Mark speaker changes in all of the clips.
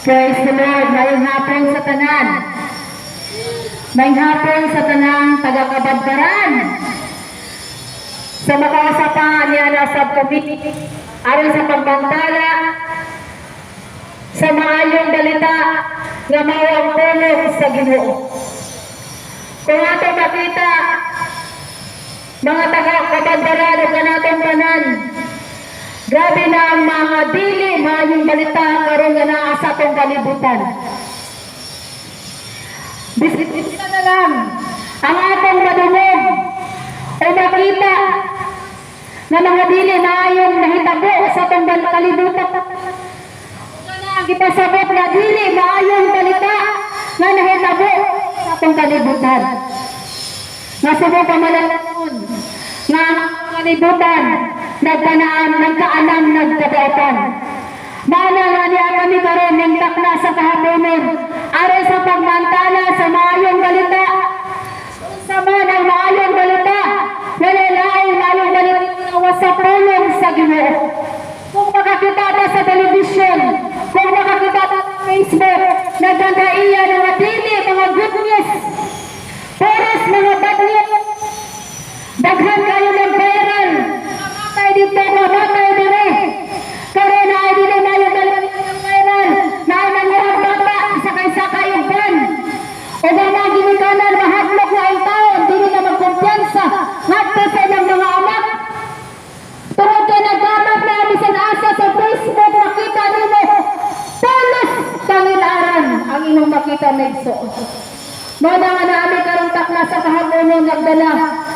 Speaker 1: Praise the Lord. Ngayong hapon sa tanan. Ngayong hapon sa tanang taga-Kabadbaran. Sa makakasapa niya na subcommittee aron sa pagbantala sa maayong balita nga mawang tulong sa Ginoo. Kung ato makita mga taga-Kabadbaran o kanatong tanan, grabe na ang mga dili maayong balita karon nga naa sa atong kalibutan. Bisita na lang ang atong madungog o makita na mga dili maayong nahitabo sa atong kalibutan. Ang ipasabot na dili maayong balita nga nahitabo sa atong kalibutan. Nasubo pa malaon nga ang kalibutan nagkanaan, nagkaanam, nagkabautan. Mana nga niya kami karon ng takna sa kahaponon aron sa pagmantala sa maayong balita. Sa manang maayong balita, wala laing maayong balita sa tulong sa Ginoo. Kung makakita ta sa television, kung makakita ta sa Facebook, nagdandaiya ng mga dili, mga good news, puros mga bad news. Daghan kayo ng viral. Matay dito, matay dire. Karoon na ay dili na yung balita ng viral. Na ay nangyarang bata, sakay-sakay yung ban. O gana ginikanan, mahatlok na ang taon, dili na magkumpiyansa. Ngadto sa ilang mga anak. Tungod kay naggamit na bisan asa sa Facebook, makita nimo tulos kangilaran ang inyong makita na igsoon. Muna nga naami karong takna sa kahaponon nagdala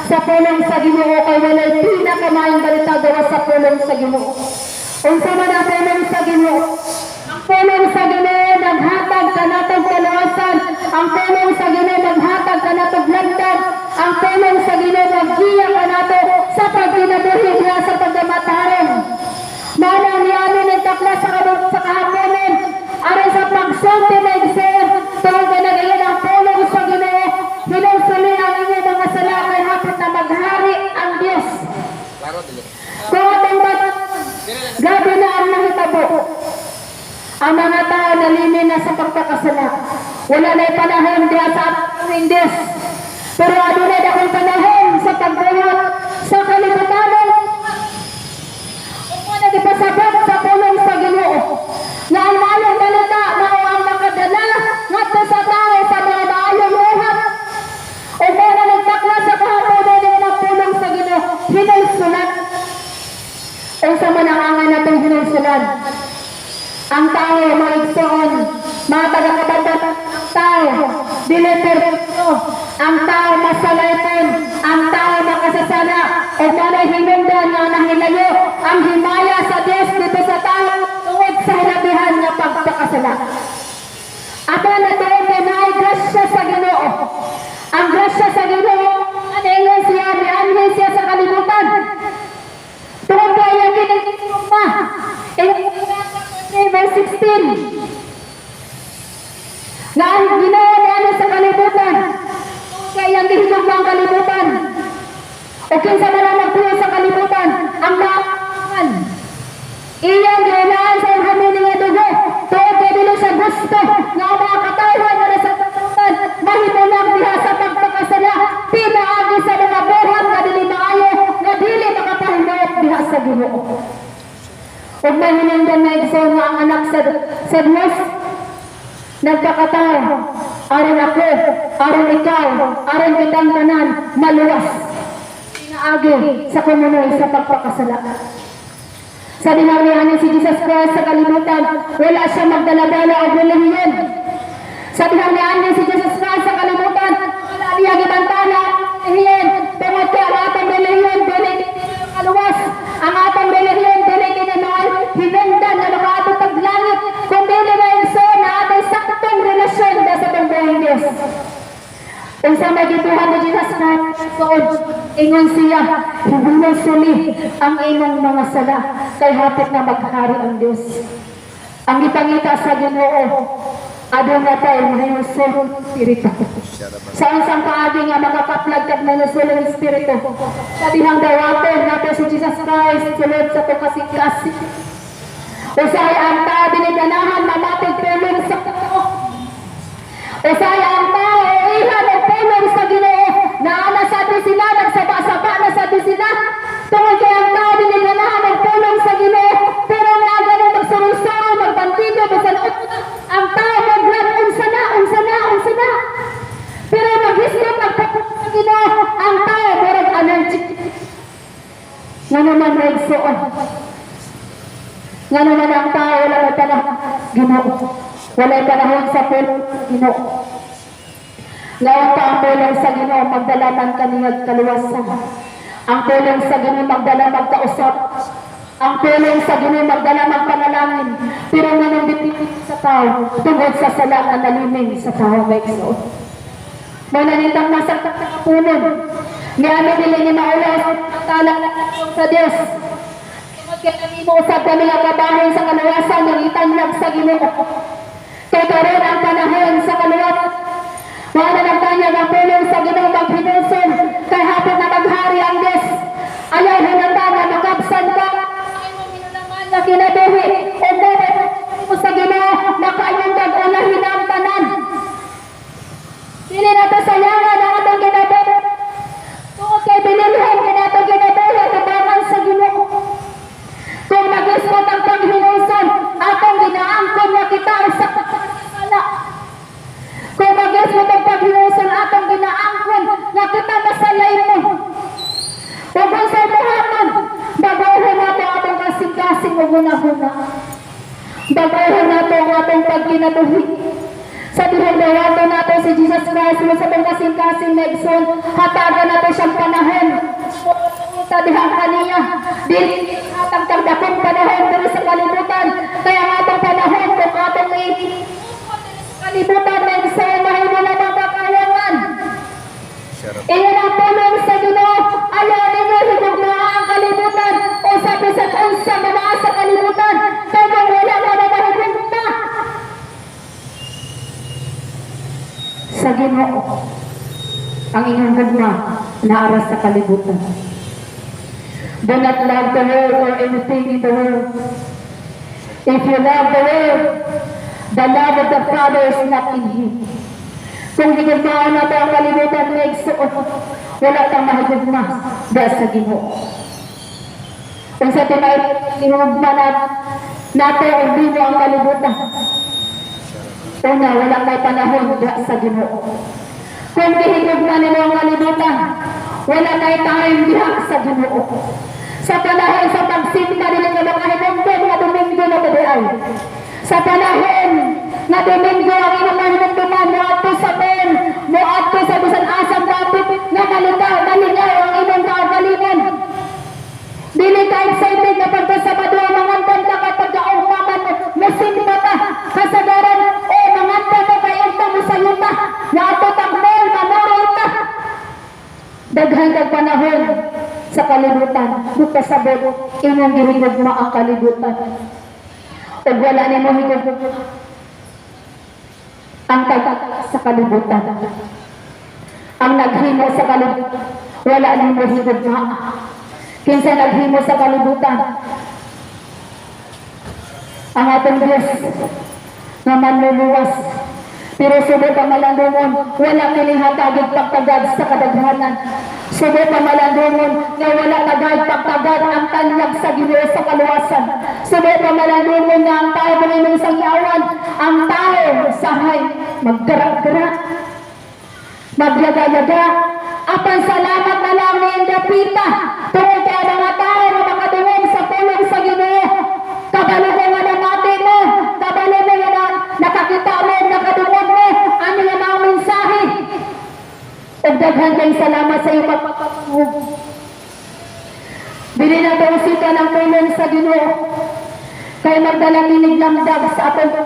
Speaker 1: sa pulong sa Ginoo kay walay pinakamayong balita gawa sa pulong sa Ginoo. Unsa man ang pulong sa Ginoo? Ang pulong sa Ginoo naghatag kanatong kaluwasan, ang pulong sa Ginoo naghatag kanatong lagdag, ang pulong sa Ginoo maggiya kanato sa pagkinabuhi niya sa pagdamataron. Muna niyamin ng takna sa kahaponon aron sa pagsulti na igsoon tungod kay nagayon ang pulong sa Ginoo, hinusuli ang inyong mga sala kay hapit na maghari ang Diyos. Kung atong gabi na ang nahitabo, ang mga tao nalimin na sa pagkakasala. Wala na panahon diya sa ating Diyos. Pero adunay akong panahon sa pagbuhat sa kalibutan. Kung nagpasabot sa pulong sa Ginoo, na ang maayong balita mao ang makadala ngadto sa tao sa mga maayong buhat. O mga nagtakla sa kahaponon ng pulong sa Ginoo, hinulsulan. Unsa man ang angan natong hinulsulan? Ang tao maigsoon, mga taga-Kabadbaran, ang tao dili perpekto, ang tao masalayton, ang tao makasasala, o manay hinungdan nga nahilayo ang himaya sa Dios dito sa tao tungod sa hinabihan nga pagpakasala. Ato na doon kay naay grasya sa Ginoo. Ang grasya sa Ginoo, aningon siya, mianhin siya sa kalibutan. Tungod kay ang ginigitong pa, verse 16. Na ang Ginoo niya sa kalibutan, kay ang gihigog ang kalibutan. O kinsa man ang magtuo sa kalibutan, ang naaman. Iyang ginaan sa hamili nga dugo, tuod kay dili siya gusto nga ang mga katawhan na sa kalibutan, mahimulang diha sa pagpakasala, pinaagi sa mga buhat nga dili maayo, nga dili makapahimuot diha sa Ginoo. Ug may hinungdan na igsoon nga ang anak sa Dios, nagkakataw, aron ako, aron ikaw, aron kitang tanan, maluwas. Pinaagi sa kumunoy sa pagpakasala. Sa dinarihan si Jesus Christ sa kalibutan, wala siya magdala-dala o relihiyon. Sa dinarihan si Jesus Christ sa kalibutan, wala niya gibantala relihiyon. Tungod kay ang atong relihiyon, dili kaluwas. Ang atong relihiyon, dili kinanoy, hinungdan na makaatong taglangit, kung dili na inso na atong saktong relasyon na sa pangbuhay Diyos. Kung sa magituhan ni Jesus Christ, ingon siya, hinusuli ang imong mga sala, kay hapit na maghari ang Diyos. Ang ipangita sa Ginoo, adong na tayo mahinusul Espiritu. Sa isang paagi nga mga kaplag kag mahinusul ang Espiritu, sa dihang dawaton nato si Jesus Christ, sulod sa tukasik-kasik. Usay ang tao diniganahan mamatig tulong sa Ginoo. Usay ang tao ihan og tulong sa Ginoo. Naana sa di sila, nagsaba-saba na sa di sila. Tungod kay ang tao diniganahan og tulong sa Ginoo. Pero nga ganun magsurusuro, magbantigo, masanot. Ang tao maglan unsa na. Pero mag-isip magpapulong sa Ginoo. Ang tao murag allergic. Nga naman nagsuon. Nga naman ang tao wala may panahon Ginoo. Wala'y panahon sa pulong sa Ginoo. Ngayon pa ang pulong sa Ginoo magdalaman kaniyag kaluwasan. Ang pulong sa Ginoo magdala magkausap. Ang pulong sa Ginoo magdala magpanalangin. Pero nga bitin sa tao tungod sa sala na naliming sa tao may Ginoo. May nanitang nasaktak sa kapunon. Ngayon nila ni maulas talang sa Diyos. Kaya nalimo usap kami nga kabahin sa kaluwasan ng itanyag sa Ginoo. Kaya karon ang panahon sa kaluwasan. Mga nagtanyag ang pulong sa Ginoo maghinuson. Kaya hapon na maghari ang Diyos. Ayaw hinanda na makapsan ka. Ayaw mo minulaman na kinabuhi. O mo sa Ginoo makayong gag-ulahin ang tanan. Dili na to sayangan ang atong kinabuhi. Tungod kay binilhin kinatong kinabuhi tabangan sa Ginoo. Kung mag-ismot ang paghinuson, atong ginaangkon na kita sa kasala. Kung mag-ismot ang paghinuson, atong ginaangkon na kita masalay mo. Huwag ang sa buhaton, baguhin nato atong kasing-kasing o guna-guna. Baguhin nato ang atong pagkinabuhi. Sa dihang-dawato nato si Jesus Christ, sa atong kasing-kasing Megson, hatagan nato siyang panahon. Sa dihang kaniya, dili atang tagdakong panahon pero sa kalibutan, kaya nga atong panahon kung atong kalibutan ng isamahin mo na mga kakayangan. Iyan ang pulong sa Ginoo, ayaw ninyo higugma ang kalibutan o sabi sa unsa mga sa kalibutan, kaya kung wala na mahigugma. Sa Ginoo, ang inyong gugma naaras sa kalibutan. Do not love the world or anything in the world. If you love the world, the love of the Father is not in Him. Kung higugmaan nato ang kalibutan ng igsuot, wala kang mahigugma dahil sa Ginoo. Kung sa tinahigugma nato ang Ginoo ang kalibutan, una, wala may panahon dahil sa Ginoo. Kung higugma nimo ang kalibutan, wala may time diha sa Ginoo. Sa panahon sa pagsinta nila nga mga hinumdo nga Domingo na taday. Sa panahon na Domingo ang inyong hinumduman mo ato sa men, mo ato sa bisan asang dapit nga naligaw ang inyong kaugalingan. Dili ka excited na pagkasabado ang mga tanda kapag kaumaman mo simba ta kasagaran o mga tanda kayong mo sa yuta na ato takmel manoro ta. Daghan kag panahon sa kalibutan, buka sabot inyong gihigugma ang kalibutan. O wala nimo higugma ang sa kalibutan. Ang naghimo sa kalibutan, wala nimo higugma. Kinsa naghimo sa kalibutan? Ang atong Diyos nga manluluwas. Pero subot ang malandungon, wala kinihatagig pagtagad sa kadaghanan. Subot ang malandungon nga wala tagad pagtagad ang tanyag sa Ginoo sa kaluwasan. Subot ang malandungon nga ang tao panginoon sa iyawan, ang tao sahay maggarak-garak, magyaga-yaga. Apan salamat na lang ni Indapita tungkol kaya mga tao na makadungog sa pulong sa Ginoo. Kabalo ko nga natin mo, kabalo mo nga nakakita mo, nakadungog mo, ano nga mga mensahe. O daghan kayong salamat sa iyong pagpapatungog. Bili na daw sika ng pulong sa Ginoo. Kaya magdalang iniglamdag sa atong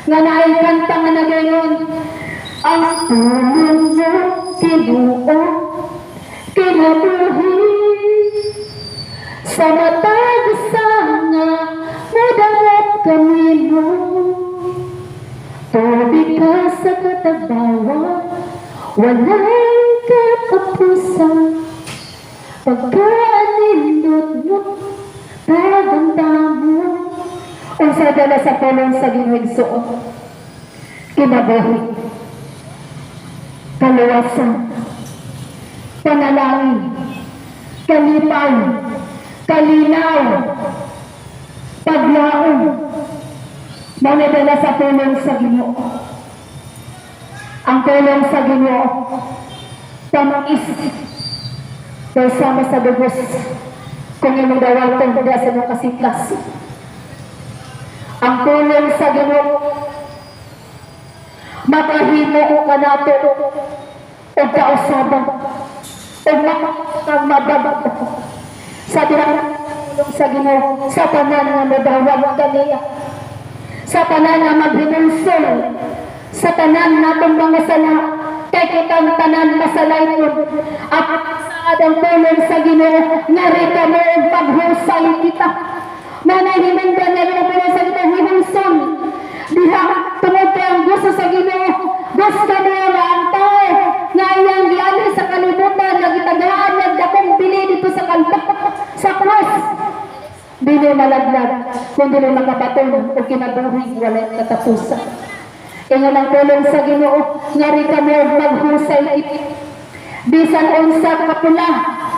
Speaker 1: nga naikanta nga na gayon. Ang pulong mo, Ginoo, kinabuhi sa matag sana mudangat kami mo. Tubig ka sa katabawan, walang katapusan. Pagkaanindot mo, paganda mo, Unsa dala sa pulong sa Ginoo, kinabuhi, kaluwasan, panalangin, kalipay, kalinaw, paglaon, manadala sa pulong sa Ginoo. Ang pulong sa Ginoo, tamais, kasama sa dugos, kung imong dawatong sa mga kasiklas. Ang pulong sa Ginoo, makahimo ka nato o kausaban o makakang mababag sa dirang pulong sa Ginoo, sa tanan nga madawag kaniya, sa tanan nga maghinulsol, sa tanan natong mga sala, kay kitang tanan masalayton at saad ang pulong sa Ginoo nga rika mo og paghusay kita. Manahimindan na yung pulong sa Ginoo hinulsol diha tungod kay ang gusto sa Ginoo, gusto niya nga ang tao nga iyang giali sa kalibutan nga gitagaan nga dakong bili dito sa kalpak sa cross, dili malaglag kundi makabaton o kinabuhi walay katapusan. Ingon ang pulong sa Ginoo nga rika mo maghusay bisan unsa kapula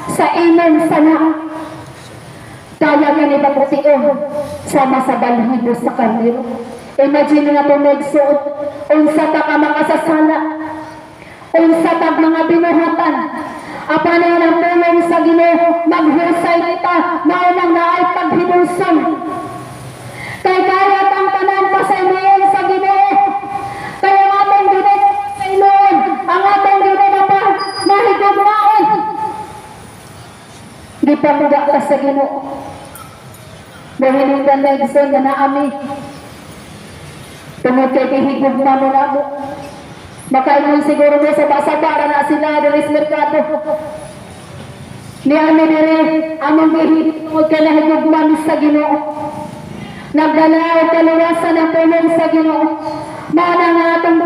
Speaker 1: sa imong sana, kaya nga ni Bapution sama sa balhibo sa kanilo. Imagine nga itong nagsuot, unsa ta ka makasasala, unsa ta mga binuhatan, apan ang pulong sa Ginoo, maghusay kita, maunang naay paghinulsol. Kay kayat ang tanan pa sa iyon sa Ginoo, kaya ang atong Ginoo sa iyon, ang atong Ginoo pa, mahigugmaon. Di pa mga ka sa Ginoo, mahinindan na igsoon na naami, tungod kay higugma mo na mo. Makaingon siguro mo sa basabara na sila dari sa merkado. Ni ano dire, among gihit tungod kay nahigugma sa Ginoo. Nagdalaw kaluwasan ang pulong sa Ginoo. Mana nga atong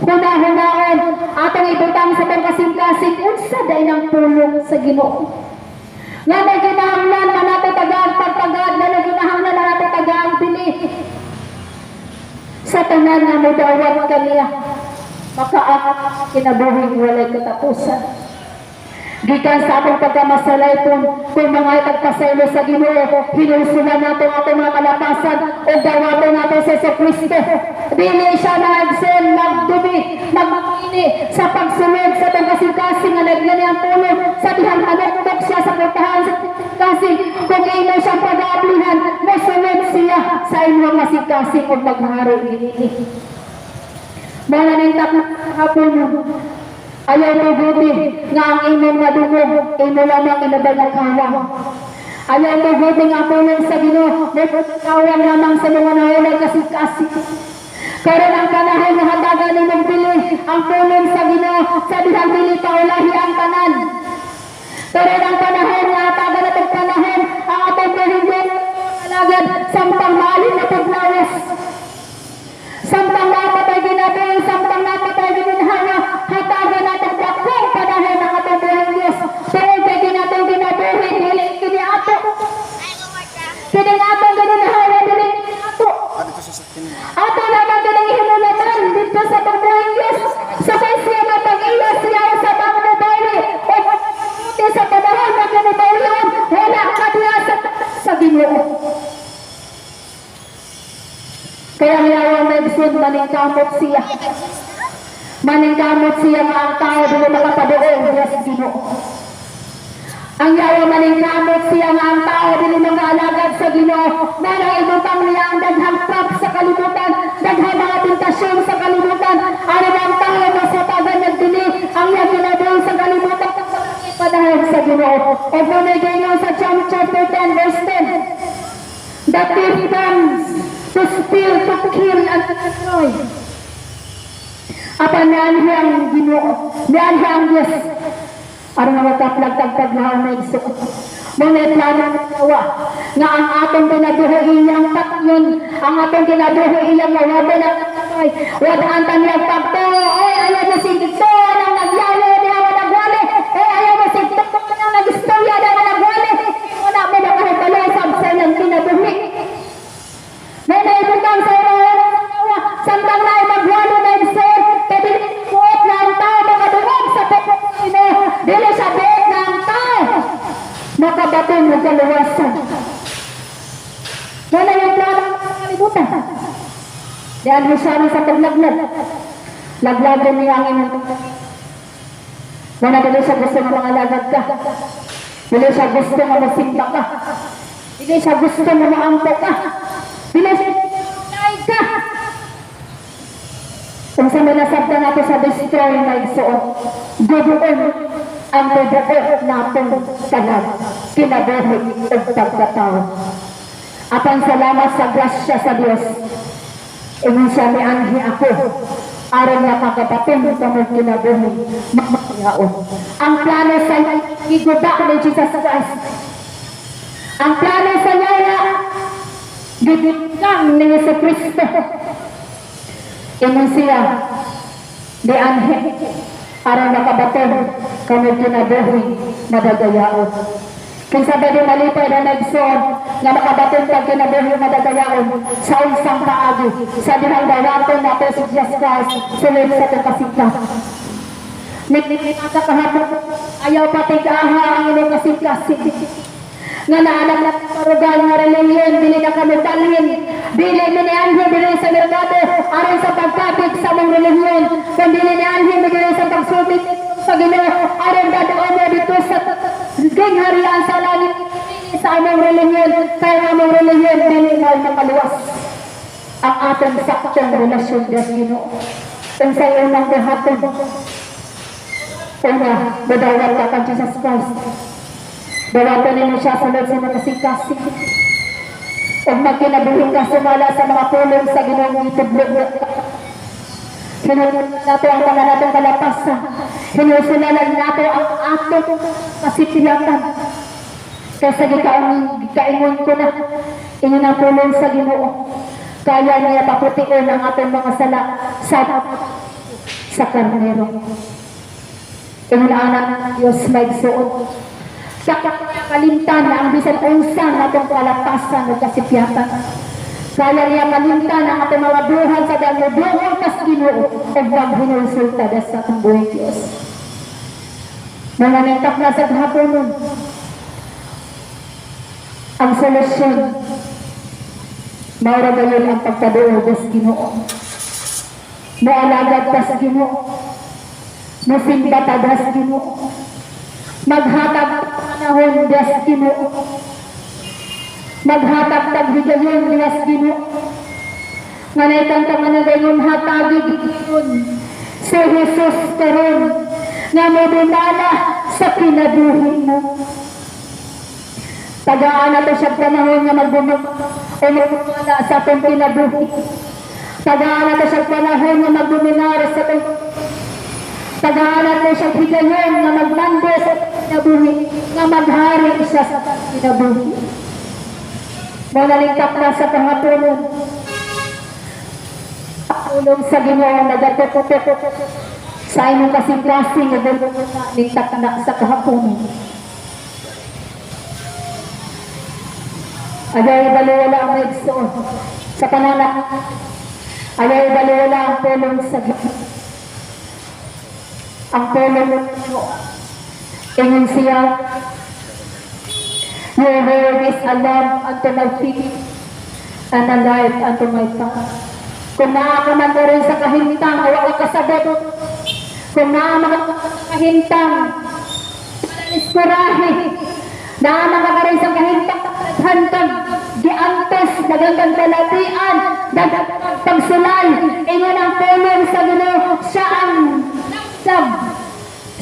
Speaker 1: hunahunahon, atong ibutang sa itong kasing-kasing, unsa day ng pulong sa Ginoo. Nga may ginahanglan, manato tagad, pagtagad, nga naginahanglan na nato tagaan pili. Sa tanan nga mo dawat kaniya, makaak kinabuhi walay katapusan. Gikan sa atong pagkamasalayton, kung mga itagpasaylo sa Ginoo, hinulsulan nato atong mga kalapasan o dawaton nato sa Jesucristo. Dili siya nagsen, magdubi, magmakini sa pagsunod sa itong kasing-kasing nga naglan ang pulong sa dihang hanoktok siya sa pagtahan sa kasing. Kung ino siyang pag-aablihan, masunod siya sa inyong kasing-kasing o maghari ini. Mga nintak na hapon mo, ayaw mo buti nga ang imong madungog, imo lamang inabalakawa. Ayaw mo buti nga pulong sa Ginoo, may pagkawang lamang sa mga naulay kasing-kasing. Karon ang panahon nga hatagan ni magbili ang pulong sa Ginoo, sa dihang dili paulahi ang tanan. Karon ang panahon nga hatagan na panahon ang atong pulong alagad samtang maalin na paglawas. Samtang napatay ginabi, samtang napatay ginhawa, hatagan natin dakong panahon ang atong buhay Diyos. Tungod kay ginatong ginabuhi, dili kini ato. Kini atong ginhawa, dili kini ato. Ato naman kining hinulatan dito sa pagbuhay Diyos. Sa siya na pag-iwas siya sa pagbubuhay. O pagbubuhay sa panahon na ginubuhay, wala ka diya sa Ginoo. Kaya yawa may bisod maningkamot siya. Maningkamot siya nga ang tao dili makapaduol diya sa Ginoo. Ang yawa maningkamot siya nga ang tao dili mag-alagad sa Ginoo. Nang ibutang niya ang daghang trap sa kalibutan, daghang mga tentasyon sa kalibutan. Ano ang tao masatagan nagdili ang iyang ginabuhi sa kalibutan padahil sa Ginoo. O punigay nga sa John chapter 10 verse 10. The thief comes to steal, to kill, and to destroy. Apa niyan ang Ginoo, niyan ang Diyos. Ano nga mataplag-tagpaglahaw na iso. Muna plano ng tawa, nga ang atong ginabuhi iyang patyon, ang atong ginabuhi iyang mawabon at nagkakay. Wadaan taniyang pagtuo, ay ayaw na sigito, nang nagyalo, niya nagwali, ay ayaw na sigito, nang nag-istorya, niya nagwali, wala mo na kahit balisab sa iyang ginabuhi. May makabaton ng kaluwasan. Wala yung plano ng kalibutan. Diyan mo siya sa paglaglag. Laglagan niya ang inyong wala dili siya gusto na mangalagad ka. Dili siya gusto na masimba ka. Dili siya gusto na maampo ka. Dili siya naig ka. Kung sa manasabda natin sa destroy na igsoon, duduon ang duduon natin talag, kinabuhi o pagkatao. At ang salamat sa grasya sa Diyos, ingon siya ni Anhi ako, aron na kakapatid sa mga kinabuhi, makayaon. Ang plano sa iguba ni Jesus Christ, ang plano sa yaya, gibigkang ni Yesu Cristo. Ingon siya ni Anhi, aron nakabatid kami kinabuhi, madagayaon. Kinsa ba di malipay na nagsuon nga makabatid kag kinabuhi madagayaon sa unsang paagi sa dinang dawaton nato si Jesus Christ sulod sa kasikap. Nagnitin sa kahapon ayaw patigaha ang inyong kasikasik nga naanak na parugal nga reliyon dili na kami dalhin dili ni Anhi dili sa merkado aron sa pagkapit sa mong reliyon kung dili ni Anhi dili sa pagsubit sa Ginoo aron dadaan mo dito sa gingharian sa langit sa among reliyon kaya among reliyon dili na makaluwas ang atong saktong relasyon sa Ginoo kung sa unang buhaton una badawat ka kang Jesus Christ dawatan ninyo siya sunod sa makasing-kasing o magkinabuhin ka sumala sa mga pulong sa Ginoong itublo hinusunan nato ang mga natong kalapasan hinusunan nato ang atong kasipiyatan kaysa gikaingon ko na inyo na pulong sa Ginoo kaya niya paputiin ang atong mga sala sa karnero inunaanan ng Diyos may suot sa kalimtan na ang bisan unsan atong kalapasan o kasipiyatan kaya niya kalimtan ang atong mga buhay sa daluduhon kas Ginoo o wag hinusulta sa atong buhay Diyos mga nintak na sa haponon ang solusyon maura gayon ang pagkaduo sa Ginoo maalagad ka sa Ginoo masimba ta sa Ginoo maghatag panahon sa Ginoo maghatag tagbigayon sa Ginoo nga naitang tangan gayon hatagid yun si Jesus karon nga modumala sa kinabuhi mo tagaan na to siya panahon nga magdumala o magdumala sa atong kinabuhi tagaan na to siya panahon nga magduminar sa atong tagaan mo siya higayon na magmando sa kinabuhi na maghari siya sa kinabuhi manalingkap na sa pangapunon pulong sa Ginoo nagatututututu sa inyong kasing-kasing nalingkap na sa kahaponon ayaw baliwala ang naigsoon sa pananak ayaw baliwala ang pulong sa Ginoo ang pulong mo ingon siya your word is a lamp unto my feet and a light unto my path kung naakaman mo rin sa kahintang wala ka sabot kung naakaman mo sa kahintang manaliskurahe naakaman ka rin sa kahintang hantang giantos dagang talatian dagang pagsulay ingon ang pulong sa Ginoo siya ang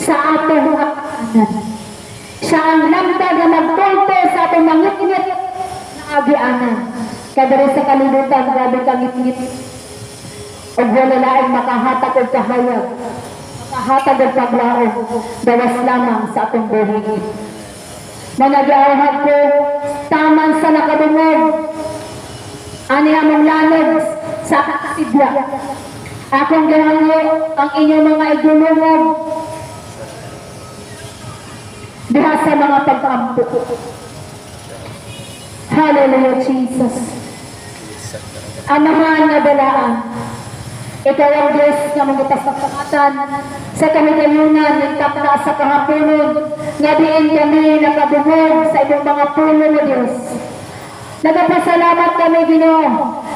Speaker 1: sa atong akanan siya ang lamdag na magtulto sa atong mangit-ngit na agianan kadari sa kalibutan grabe kangit-ngit o wala laing makahatag o kahayag makahatag o paglaog dawas lamang sa atong buhay mga giawhag ko taman sa nakadungog ani among lanod sa kasidya akong gihango ang inyong mga igulungog diha sa mga pag-ampo. Hallelujah, Jesus. Amahan nga balaan Ikaw ang Diyos nga magpasakatan sa kamigayunan ng tapna sa kahaponon nga diin kami nakadungog sa ibang mga puno mo Diyos. Nagpasalamat kami Ginoo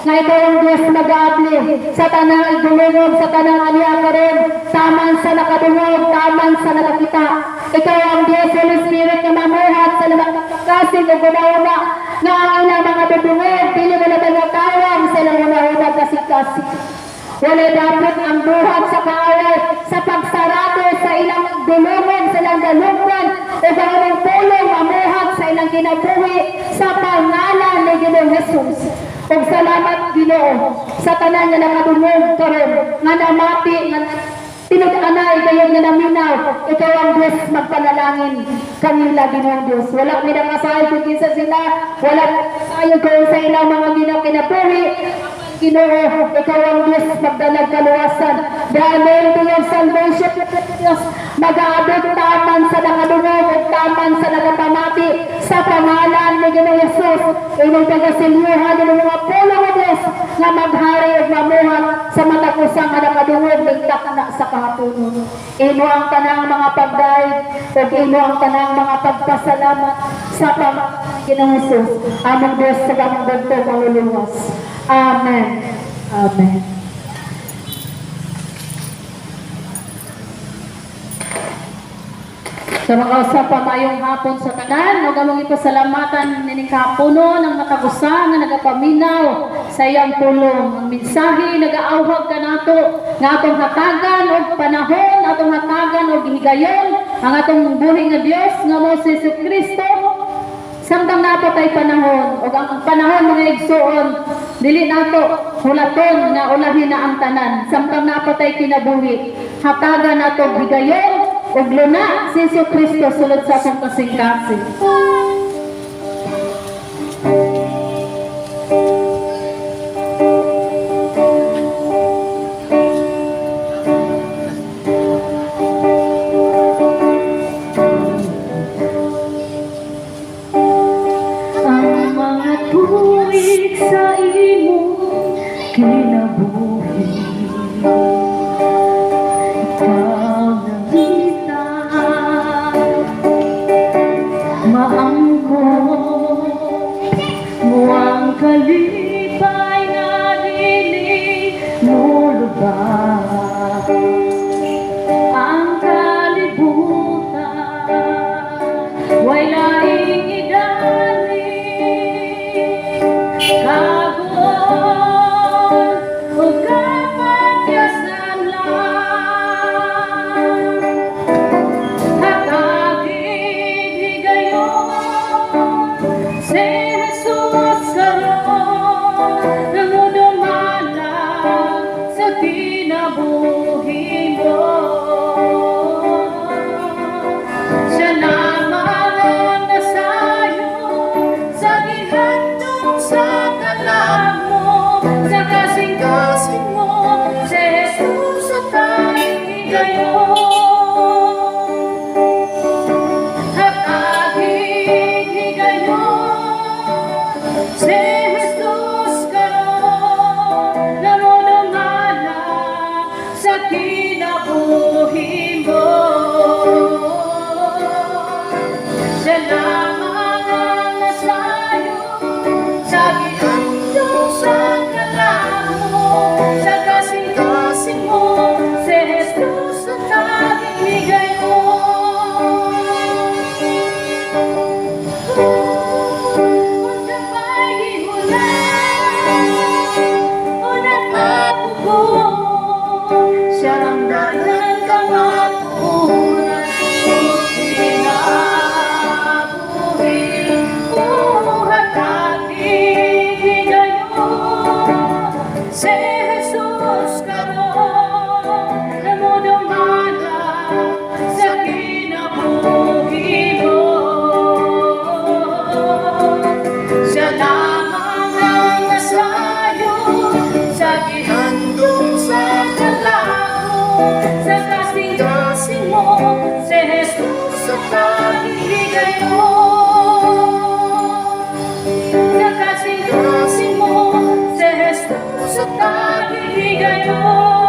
Speaker 1: nga ikaw ang Diyos mag-aabli sa tanang igulungog sa tanang aliakaron taman sa nakadungog, taman sa nakakita. Ikaw ang Diyos, Holy Spirit nga mamuhat sa lamakakasing o gumawa nga ang ilang mga dudungog, pili mo na tagakawang sa ilang gumawa kasing-kasing. Wala dapat ang buhat sa kaaway sa pagsarado sa ilang dulungan, sa ilang dalungan o gawang pulong mamuhat sa ilang kinabuhi sa pangalan ni Ginoong Jesus. O salamat Ginoo sa tanan nga nakadungog karon nga namati nga tinag-anay kayo nga naminaw. Ikaw ang Diyos magpanalangin kanila Ginoong Diyos. Wala mi nang asahay kung kinsa sila, wala kayo kung sa ilang mga ginang kinabuhi. Ginoo, ikaw ang Diyos magdalag kaluwasan. Dahil mayroon tuyong salvation, Diyos, mag-aabot taman sa nangadungog at taman sa nagapamati sa pangalan ni Ginoong Jesus. Inyong taga-silyuhan ng mga pulo mo Diyos na maghari at mamuhat sa matakusang na nakadungog ng takna sa kahaponon. Ino ang tanang mga pagdaig o ino ang tanang mga pagpasalamat sa pangalan ni Ginoong Jesus. Among Diyos sa kamang bugtong maluluwas. Amen. Amen. Sa mga usapang mayong hapon sa tanan, magamong ipasalamatan nining kapuno ng matagusa nga nagapaminaw sa iyang tulong. Ang mensahe nagaawhag ka nato nga atong hatagan og panahon, atong hatagan og higayon ang atong buhi nga Dios nga mo si Kristo. Samtang nato tay panahon o ang panahon mga igsuon dili nato hulaton nga ulahin na ang tanan. Samtang nato tay kinabuhi hatagan nato higayon ug luna si Kristo sulod sa atong kasing-kasing.
Speaker 2: Sa imo kinabuhi ikaw nangita maangko mo ang kalipay nga dili mo lubak ang kalibutan way laing idali kagon o kapagyasan lang hatagin higayon si Jesus karon namudumala sa kinabuhi mo. Siya lamang ang nasayo sa gihandong sa sa kasing-kasing mo, si Jesus sa tayong higayon. Hatagin higayon, si Jesus karon namudumala sa kinabuhi mo. Siya lamang ang nasayo sa gihandong sa sa kasing-kasing mo, si Jesus sa tayong higayon. Kung sabay hihulan o nakapugon, siya ang dalan kamaturan o kinabuhi o hatagin higayon. Si Jesus karon namudumala sa kinabuhi mo. Siya lamang ang nasayo sa gihandong sa kalao sa kasing-kasing mo, si Jesus sa tayong higayon. Sa kasing-kasing mo, si Jesus sa tayong higayon.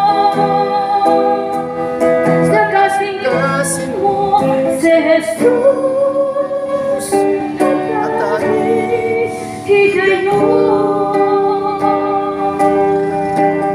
Speaker 2: Jesus.